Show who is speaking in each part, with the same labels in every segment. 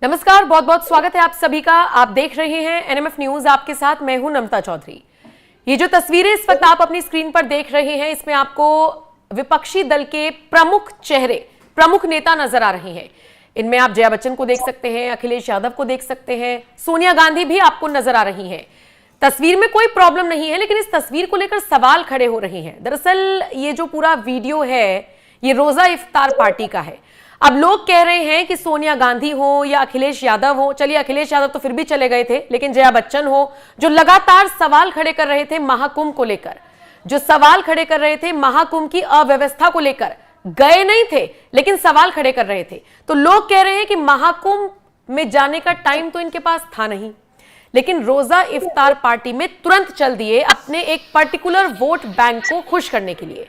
Speaker 1: नमस्कार, बहुत बहुत स्वागत है आप सभी का। आप देख रहे हैं एनएमएफ न्यूज, आपके साथ मैं हूं नमता चौधरी। ये जो तस्वीरें इस वक्त आप अपनी स्क्रीन पर देख रहे हैं, इसमें आपको विपक्षी दल के प्रमुख चेहरे, प्रमुख नेता नजर आ रहे हैं। इनमें आप जया बच्चन को देख सकते हैं, अखिलेश यादव को देख सकते हैं, सोनिया गांधी भी आपको नजर आ रही हैं। तस्वीर में कोई प्रॉब्लम नहीं है, लेकिन इस तस्वीर को लेकर सवाल खड़े हो रहे हैं। दरअसल ये जो पूरा वीडियो है, ये रोजा इफ्तार पार्टी का है। अब लोग कह रहे हैं कि सोनिया गांधी हो या अखिलेश यादव हो, चलिए अखिलेश यादव तो फिर भी चले गए थे, लेकिन जया बच्चन हो, जो लगातार सवाल खड़े कर रहे थे महाकुंभ को लेकर, जो सवाल खड़े कर रहे थे महाकुंभ की अव्यवस्था को लेकर, गए नहीं थे लेकिन सवाल खड़े कर रहे थे। तो लोग कह रहे हैं कि महाकुंभ में जाने का टाइम तो इनके पास था नहीं, लेकिन रोजा इफ्तार पार्टी में तुरंत चल दिए अपने एक पर्टिकुलर वोट बैंक को खुश करने के लिए।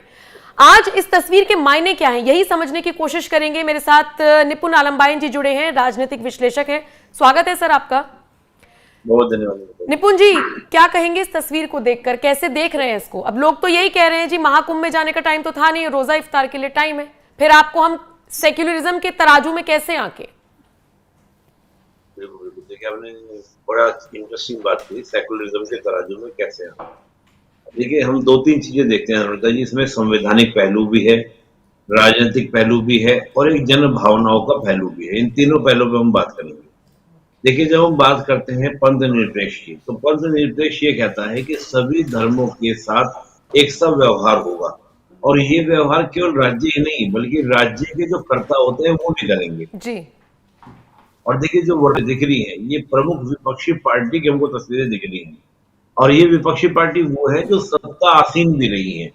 Speaker 1: आज इस तस्वीर के मायने क्या हैं, यही समझने की कोशिश करेंगे। मेरे साथ निपुण आलमबाइन जी जुड़े हैं, राजनीतिक विश्लेषक हैं। स्वागत है सर आपका।
Speaker 2: बहुत धन्यवाद।
Speaker 1: निपुण जी, क्या कहेंगे इस तस्वीर को देखकर, कैसे देख रहे हैं इसको? अब लोग तो यही कह रहे हैं जी महाकुंभ में जाने का टाइम तो था नहीं, रोजा इफ्तार के लिए टाइम है, फिर आपको हम सेक्युलरिज्म के तराजू में कैसे आके?
Speaker 2: देखिए, आपने बड़ा इंटरेस्टिंग बात की, सेक्युलरिज्म के तराजू में कैसे आके। देखिए, हम दो तीन चीजें देखते हैं अमृता जी, इसमें संवैधानिक पहलू भी है, राजनीतिक पहलू भी है और एक जन भावनाओं का पहलू भी है। इन तीनों पहलुओं पे हम बात करेंगे। देखिए, जब हम बात करते हैं पंथ निरपेक्ष की, तो पंथ निरपेक्ष ये कहता है कि सभी धर्मों के साथ एक सा व्यवहार होगा, और ये व्यवहार केवल राज्य ही नहीं बल्कि राज्य के जो कर्ता होते हैं वो भी करेंगे
Speaker 1: जी।
Speaker 2: और देखिए, जो वर्ड दिख रही है, ये प्रमुख विपक्षी पार्टी की हमको तस्वीरें दिख रही हैं, और ये विपक्षी पार्टी वो है जो सत्ता आसीन भी रही है।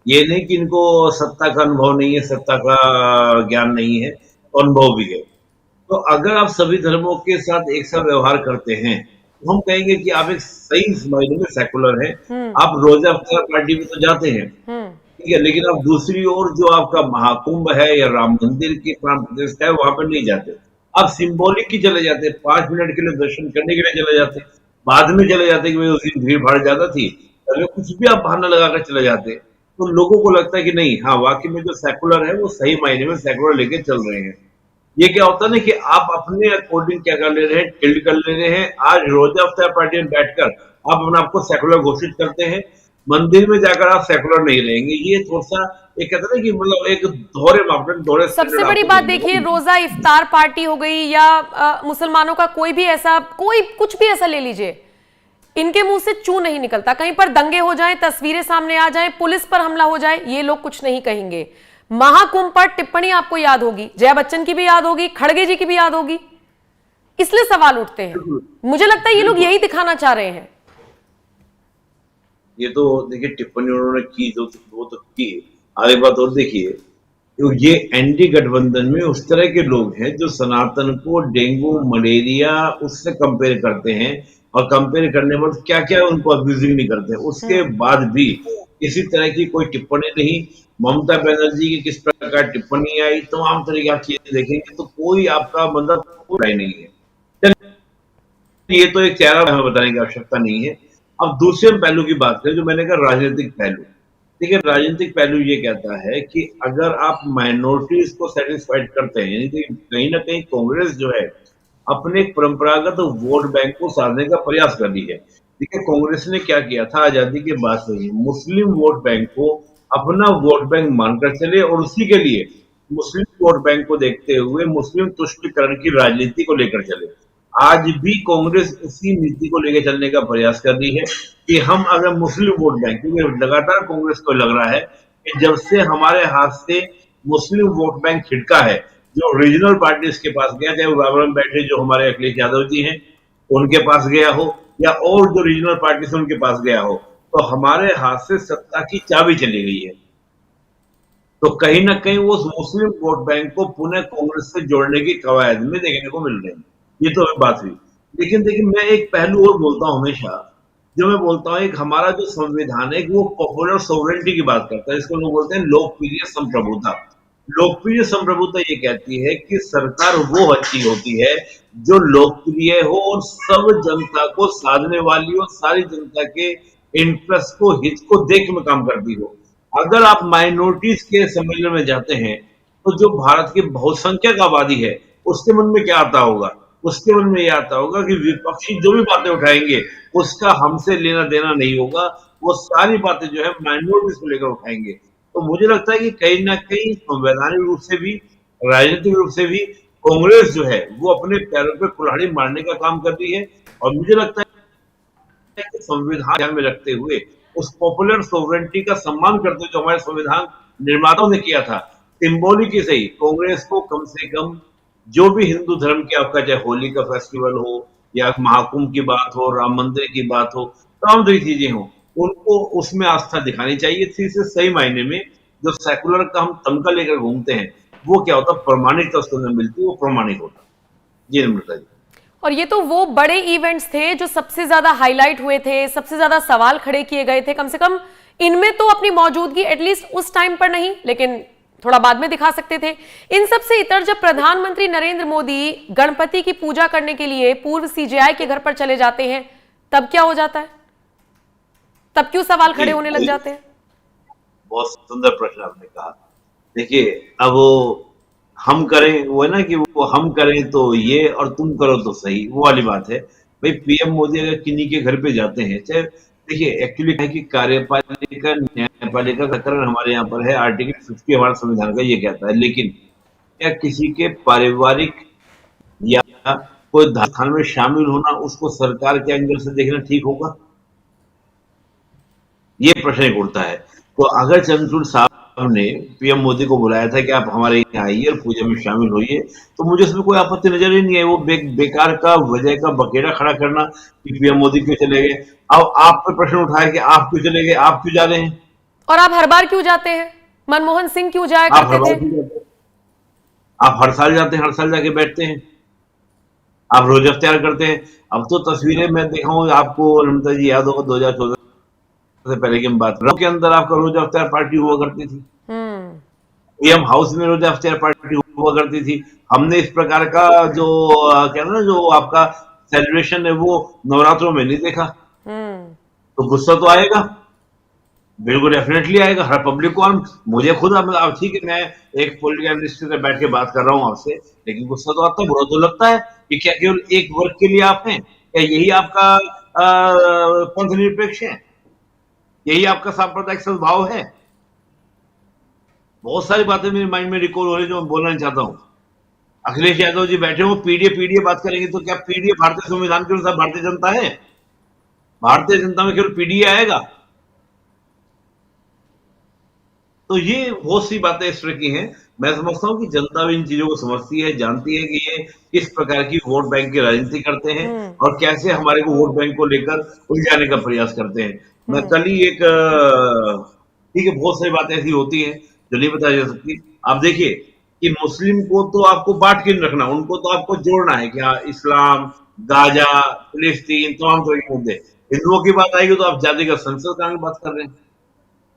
Speaker 2: ये नहीं कि इनको सत्ता का अनुभव नहीं है, सत्ता का ज्ञान नहीं है, अनुभव भी है। तो अगर आप सभी धर्मों के साथ एक सा व्यवहार करते हैं तो हम कहेंगे कि आप एक सही मायने में सेकुलर है। आप रोजा इफ्तार पार्टी में तो जाते हैं, ठीक है, लेकिन आप दूसरी ओर जो आपका महाकुंभ है या राम मंदिर की प्राण प्रतिष्ठा है, वहां पर नहीं जाते। आप सिंबॉलिक ही चले जाते हैं, 5 मिनट के लिए दर्शन करने के लिए चले जाते हैं, बाद में चले जाते कि भाई उस दिन भीड़ भाड़ ज्यादा थी, अगर कुछ भी आप बहाना लगाकर चले जाते, तो लोगों को लगता है कि नहीं, हाँ वाकई में जो सेकुलर है वो सही मायने में सेकुलर लेके चल रहे हैं। ये क्या होता है ना कि आप अपने अकॉर्डिंग क्या कर ले रहे हैं, टिल्ड कर ले रहे हैं। आज रोजा इफ्तार पार्टी में बैठकर आप अपने आपको सेकुलर घोषित करते हैं, मंदिर में जाकर आप सेकुलर नहीं रहेंगे। ये थोड़ा सा एक कहते हैं कि मतलब एक दोहरे मापदंड, दोहरे।
Speaker 1: सबसे बड़ी बात देखिए, रोजा इफ्तार पार्टी हो गई या मुसलमानों का कोई भी ऐसा, कोई कुछ भी ऐसा ले लीजिए, इनके मुंह से चू नहीं निकलता। कहीं पर दंगे हो जाएं, तस्वीरें सामने आ जाएं, पुलिस पर हमला हो जाए, ये लोग कुछ नहीं कहेंगे। महाकुंभ पर टिप्पणी आपको याद होगी, जया बच्चन की भी याद होगी, खड़गे जी की भी याद होगी, इसलिए सवाल उठते हैं। मुझे लगता है ये लोग यही दिखाना चाह रहे हैं।
Speaker 2: ये तो देखिए, टिप्पणी उन्होंने की जो वो तो की। आगे बात और देखिए, तो ये एनडी गठबंधन में उस तरह के लोग हैं जो सनातन को डेंगू मलेरिया उससे कंपेयर करते हैं, और कंपेयर करने पर क्या क्या उनको अब्यूजिंग नहीं करते, उसके बाद भी किसी तरह की कोई टिप्पणी नहीं। ममता बनर्जी की किस प्रकार टिप्पणी आई, तमाम तरह की आप चीजें देखेंगे तो कोई आपका मतलब कोई नहीं है। ये तो एक चेहरा हमें बताने की आवश्यकता नहीं है। अब दूसरे पहलू की बात करें, जो मैंने कहा राजनीतिक पहलू। देखिए, राजनीतिक पहलू ये कहता है कि अगर आप माइनॉरिटीज को सेटिस्फाइड करते हैं, यानी कि कहीं ना कहीं कांग्रेस जो है अपने परंपरागत वोट बैंक को साधने का प्रयास कर रही है। देखिए, कांग्रेस ने क्या किया था आजादी के बाद से ही, मुस्लिम वोट बैंक को अपना वोट बैंक मानकर चले, और उसी के लिए मुस्लिम वोट बैंक को देखते हुए मुस्लिम तुष्टिकरण की राजनीति को लेकर चले। आज भी कांग्रेस इसी नीति को लेकर चलने का प्रयास कर रही है कि हम अगर मुस्लिम वोट बैंक, क्योंकि लगातार कांग्रेस को लग रहा है कि जब से हमारे हाथ से मुस्लिम वोट बैंक छिटका है, जो रीजनल पार्टीज के पास गया, चाहे वो रावल में बैठे जो हमारे अखिलेश यादव जी हैं उनके पास गया हो, या और जो रीजनल पार्टीज उनके पास गया हो, तो हमारे हाथ से सत्ता की चाबी चली गई है। तो कहीं ना कहीं वो मुस्लिम वोट बैंक को पुनः कांग्रेस से जोड़ने की कवायद में देखने को मिल रही है। ये तो बात हुई, लेकिन देखिए, मैं एक पहलू और बोलता हूं हमेशा, जो मैं बोलता हूं, एक हमारा जो संविधान है वो पॉपुलर सोवरेनिटी की बात करता है, इसको लोग बोलते हैं लोकप्रिय संप्रभुता। लोकप्रिय संप्रभुता ये कहती है कि सरकार वो अच्छी होती है जो लोकप्रिय हो और सब जनता को साधने वाली हो, सारी जनता के इंटरेस्ट को, हित को देख में काम करती हो। अगर आप माइनॉरिटीज के सम्मेलन में जाते हैं तो जो भारत की बहुसंख्यक आबादी है उसके मन में क्या आता होगा उसके मन में ये आता होगा कि विपक्षी जो भी बातें उठाएंगे उसका हमसे लेना देना नहीं होगा, वो सारी बातें जो है माइनॉरिटीज को लेकर उठाएंगे। तो मुझे लगता है कि कहीं ना कहीं संवैधानिक रूप से भी, राजनीतिक रूप से भी कांग्रेस जो है वो अपने पैरों पे कुल्हाड़ी मारने का काम कर रही है। और मुझे लगता है कि संविधान ध्यान में रखते हुए, उस पॉपुलर सोवरेनिटी का सम्मान करते हुए जो हमारे संविधान निर्माताओं ने किया था, सिंबॉलिक ही सही, कांग्रेस को कम से कम जो भी हिंदू धर्म की आपका चाहे होली का फेस्टिवल हो या महाकुंभ की बात हो, राम मंदिर की बात हो, तमाम तरह की चीजें हो, उनको उसमें आस्था दिखानी चाहिए थी। इससे सही मायने में जो सेकुलर का हम तमगा लेकर घूमते हैं वो क्या होता, प्रमाणिकता उसको नहीं मिलती, वो प्रमाणिक होता। जी नम्रता जी।
Speaker 1: और ये तो वो बड़े इवेंट्स थे जो सबसे ज्यादा हाईलाइट हुए थे, सबसे ज्यादा सवाल खड़े किए गए थे। कम से कम इनमें तो अपनी मौजूदगी एटलीस्ट उस टाइम पर नहीं, लेकिन थोड़ा बाद में दिखा सकते थे। इन सब से इतर जब प्रधानमंत्री नरेंद्र मोदी गणपति की पूजा करने के लिए पूर्व सीजेआई के घर पर चले जाते हैं, तब क्या हो जाता है? तब क्यों सवाल खड़े होने लग जाते हैं?
Speaker 2: बहुत सुंदर प्रश्न आपने कहा। देखिए, अब वो हम करें, वो है ना कि वो हम करें तो ये और तुम करो तो सही, वो वाली बात है। भाई पीएम मोदी अगर किन्हीं के घर पे जाते हैं, चाहे देखिए एक्चुअली है कि कार्यपालिका न्यायपालिका का कारण हमारे यहाँ पर है, आर्टिकल 50 हमारे संविधान का ये कहता है। लेकिन क्या किसी के पारिवारिक या कोई स्थान में शामिल होना उसको सरकार के एंगल से देखना ठीक होगा? ये प्रश्न एक उठता है। तो अगर चंद्रचूड़ साहब ने पीएम मोदी को बुलाया था कि आप हमारे यहाँ आइए और पूजा में शामिल होइए, तो मुझे उसमें कोई आपत्ति नजर ही नहीं है। वो बेकार का वजह का बकेरा खड़ा करना कि पीएम मोदी क्यों चले गए। अब आप पे प्रश्न उठाया कि आप क्यों चले गए, आप क्यों जा रहे हैं,
Speaker 1: और आप हर बार क्यों जाते हैं? मनमोहन सिंह क्यों जाया
Speaker 2: आप हर
Speaker 1: करते
Speaker 2: बार
Speaker 1: थे?
Speaker 2: क्यों जाते हैं? आप हर साल जाते हैं, हर साल जाके बैठते हैं, आप रोज अख्तियार करते हैं। अब तो तस्वीरें मैं देखा हूँ, आपको नम्रता जी याद होगा 2014 से पहले की हम बात कर रहे हैं, के अंदर आपका रोज अख्तियार पार्टी हुआ करती थी, पीएम हाउस में रोज अख्तियार पार्टी हुआ करती थी। हमने इस प्रकार का जो क्या ना, जो आपका सेलिब्रेशन है वो नवरात्रों में नहीं देखा। तो गुस्सा तो आएगा, बिल्कुल डेफिनेटली आएगा हर पब्लिक को। मुझे खुद, अब ठीक है मैं एक पॉलिटिकल एनालिस्ट से बैठ के बात कर रहा हूँ आपसे, लेकिन गुस्सा तो आता है, बुरा तो लगता है कि क्या केवल एक वर्ग के लिए आप हैं? क्या यही आपका पंथ निरपेक्ष है? यही आपका सांप्रदायिक सद्भाव है? बहुत सारी बातें मेरे माइंड में रिकॉल हो रही है जो मैं बोलना चाहता हूँ। अखिलेश यादव जी बैठे हो, पीडीए बात करेंगे, तो क्या पीडीए भारतीय संविधान के अनुसार भारतीय जनता है? भारतीय जनता में केवल पीडीए आएगा? तो ये बहुत सी बातें इस तरह की हैं। मैं समझता हूँ कि जनता भी इन चीजों को समझती है, जानती है कि ये किस प्रकार की वोट बैंक की राजनीति करते हैं और कैसे हमारे को वोट बैंक को लेकर उलझाने का प्रयास करते हैं। मैं कल ही एक ठीक है, बहुत सारी बातें ऐसी होती हैं जो नहीं बताई जा सकती। आप देखिए कि मुस्लिम को तो आपको बांट के नहीं रखना, उनको तो आपको जोड़ना है कि हाँ इस्लाम, गाजा, फिलिस्तीन, तमाम तरह के मुद्दे। हिंदुओं की बात आएगी तो आप जातिगत संसद की बात कर रहे हैं।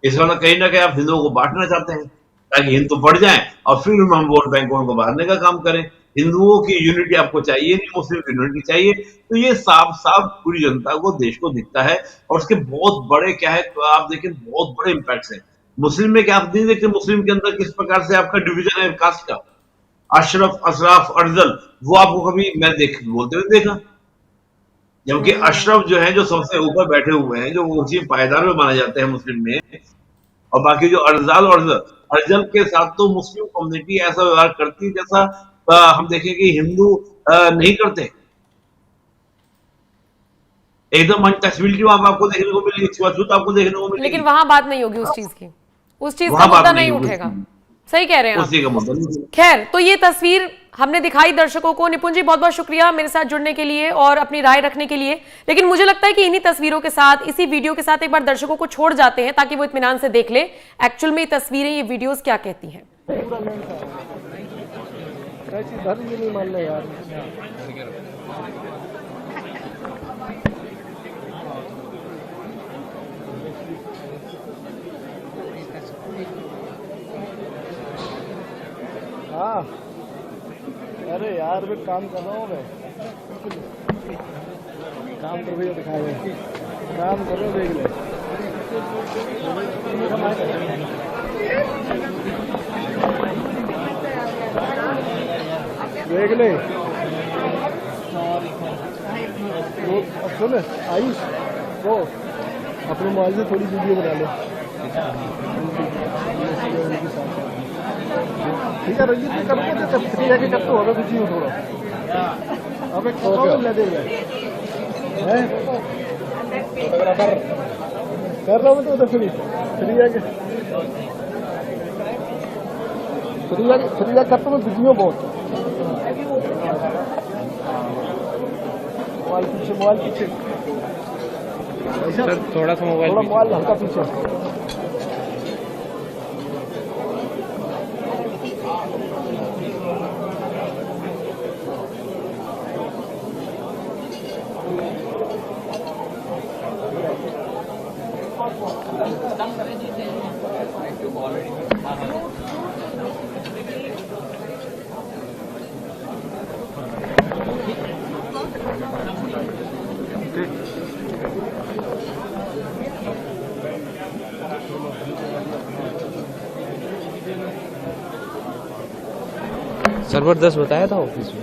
Speaker 2: इस वजह कहीं ना कहीं आप हिंदुओं को बांटना चाहते हैं ताकि हिंदू बढ़ जाएं और फिर हम वोट बैंकों को बांटने का काम करें। हिंदुओं की यूनिटी आपको चाहिए नहीं, मुस्लिम की यूनिटी चाहिए। तो ये साफ साफ पूरी जनता को, देश को दिखता है और उसके बहुत बड़े क्या है, तो आप देखें बहुत बड़े इम्पैक्ट हैं। मुस्लिम में क्या आप नहीं देखते, मुस्लिम के अंदर किस प्रकार से आपका डिवीजन है कास्ट का। अशरफ, अशराफ, अफजल, वो आपको कभी मैं बोलते हुए देखा? जबकि अशरफ जो है, जो सबसे ऊपर बैठे हुए हैं, जो ऊंची पायदान में माने जाते हैं मुस्लिम में, और बाकी जो अरजाल और अर्जल के साथ तो मुस्लिम कम्युनिटी ऐसा व्यवहार करती है जैसा हम देखें कि हिंदू नहीं करते। एकदम अनटचेबिलिटी वहां आपको देखने को मिलेगी, छुआछूत आपको देखने को मिलेगी।
Speaker 1: लेकिन वहां बात नहीं होगी उस चीज की, उस चीज का मुद्दा नहीं उठेगा। सही कह रहे हैं आप। खैर, तो ये तस्वीर हमने दिखाई दर्शकों को। निपुण जी बहुत बहुत शुक्रिया मेरे साथ जुड़ने के लिए और अपनी राय रखने के लिए। लेकिन मुझे लगता है कि इन्हीं तस्वीरों के साथ, इसी वीडियो के साथ एक बार दर्शकों को छोड़ जाते हैं ताकि वो इत्मीनान से देख ले एक्चुअल में ये तस्वीरें, ये वीडियोस क्या कहती हैं।
Speaker 3: हाँ, अरे यार मैं काम कर रहा हूँ, मैं काम कर भैया दिखाए, काम करो देख ले, देख ले। सुन आयुष वो अपने मोबाइल से थोड़ी वीडियो बना लो। ठीक है रंजीत जी करोगे तो फ्री है कि कब तो होगा बिजी हो थोड़ा। अब एक कॉल ले देगा है फोटोग्राफर कर रहा हूँ तो फ्री है कि फ्री है करता मैं बिजी हूँ बहुत। मोबाइल पीछे सर थोड़ा सा मोबाइल हल्का पीछे।
Speaker 4: सर्वर 10 बताया था ऑफिस में।